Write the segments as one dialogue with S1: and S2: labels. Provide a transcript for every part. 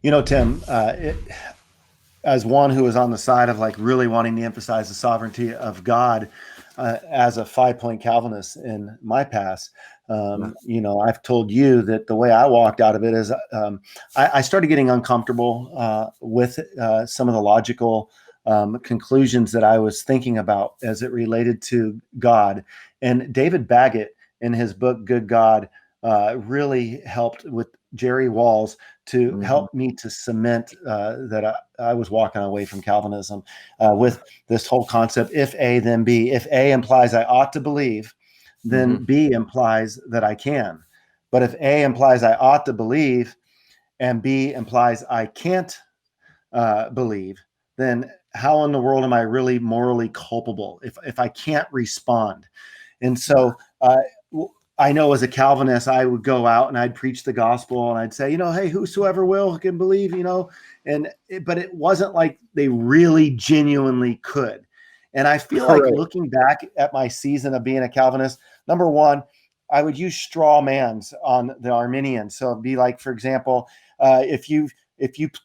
S1: Tim, as one who is on the side of like really wanting to emphasize the sovereignty of God, as a 5-point Calvinist in my past, I've told you that the way I walked out of it is I started getting uncomfortable with some of the logical conclusions that I was thinking about as it related to God. And David Baggett, in his book, Good God, really helped with Jerry Walls to help me to cement that I was walking away from Calvinism with this whole concept, if A, then B. If A implies I ought to believe, then B implies that I can. But if A implies I ought to believe and B implies I can't believe, then how in the world am I really morally culpable if I can't respond? And so I know as a Calvinist, I would go out and I'd preach the gospel and I'd say, hey, whosoever will can believe, but it wasn't like they really genuinely could. And I feel like looking back at my season of being a Calvinist, number one, I would use straw mans on the Arminians. So it'd be like, for example, if you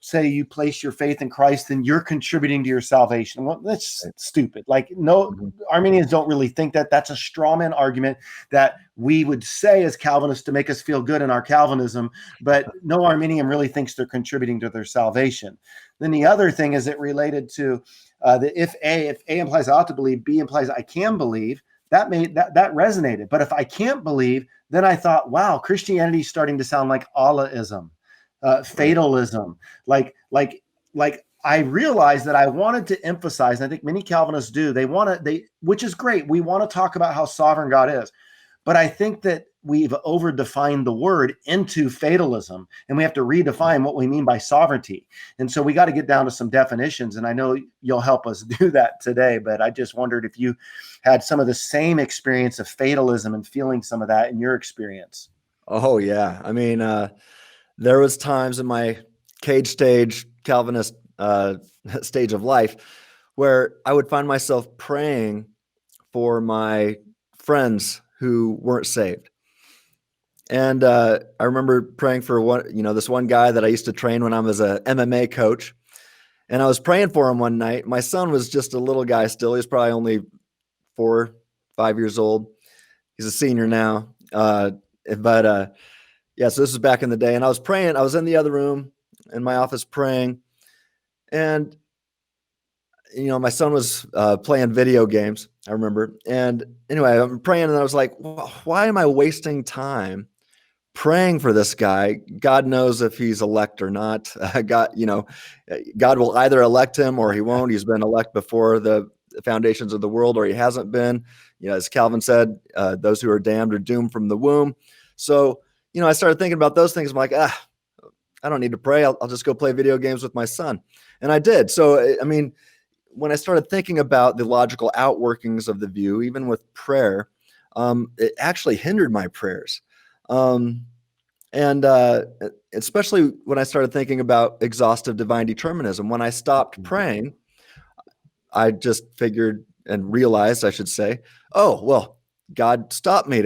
S1: say you place your faith in Christ, then you're contributing to your salvation. Well, that's stupid. Like, no, Arminians don't really think that. That's a straw man argument that we would say as Calvinists to make us feel good in our Calvinism, but no Arminian really thinks they're contributing to their salvation. Then the other thing is it related to if A implies I ought to believe, B implies I can believe. That resonated. But if I can't believe, then I thought, wow, Christianity is starting to sound like Allahism. Fatalism, like I realized that I wanted to emphasize, and I think many Calvinists do, which is great. We want to talk about how sovereign God is, but I think that we've overdefined the word into fatalism, and we have to redefine what we mean by sovereignty. And so we got to get down to some definitions, and I know you'll help us do that today, but I just wondered if you had some of the same experience of fatalism and feeling some of that in your experience.
S2: Oh, yeah. I mean, there was times in my cage stage Calvinist stage of life where I would find myself praying for my friends who weren't saved. And I remember praying for this one guy that I used to train when I was a MMA coach. And I was praying for him one night. My son was just a little guy still. He was probably only 4, 5 years old. He's a senior now. Yeah, so this was back in the day, and I was praying. I was in the other room in my office praying, and my son was playing video games, I remember. And anyway, I'm praying, and I was like, well, why am I wasting time praying for this guy? God knows if he's elect or not. God will either elect him or he won't. He's been elect before the foundations of the world, or he hasn't been. As Calvin said, those who are damned are doomed from the womb. So I started thinking about those things. I'm like, I don't need to pray. I'll just go play video games with my son. And I did. So, I mean, when I started thinking about the logical outworkings of the view, even with prayer, it actually hindered my prayers. And especially when I started thinking about exhaustive divine determinism, when I stopped praying, I just figured and realized, I should say, oh, well, God stopped me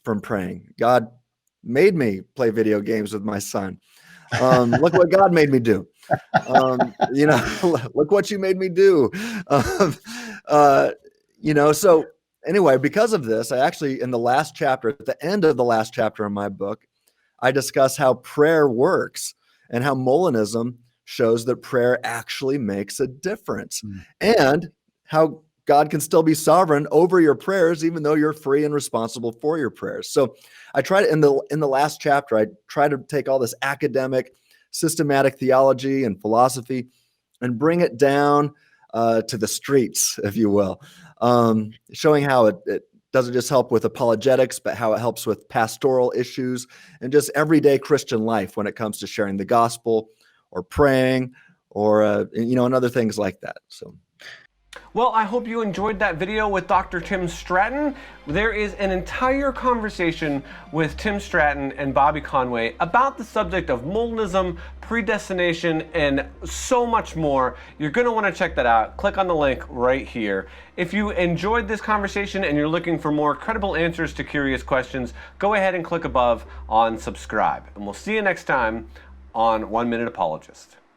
S2: from praying. God made me play video games with my son. Look what God made me do. Look what you made me do. So anyway, because of this, I actually, in the last chapter, at the end of the last chapter in my book, I discuss how prayer works and how Molinism shows that prayer actually makes a difference, and how God can still be sovereign over your prayers, even though you're free and responsible for your prayers. So I tried in the last chapter, I try to take all this academic, systematic theology and philosophy and bring it down to the streets, if you will, showing how it doesn't just help with apologetics, but how it helps with pastoral issues and just everyday Christian life when it comes to sharing the gospel or praying or, and other things like that. So.
S3: Well, I hope you enjoyed that video with Dr. Tim Stratton. There is an entire conversation with Tim Stratton and Bobby Conway about the subject of Molinism, predestination, and so much more. You're going to want to check that out. Click on the link right here. If you enjoyed this conversation and you're looking for more credible answers to curious questions, go ahead and click above on subscribe. And we'll see you next time on One Minute Apologist.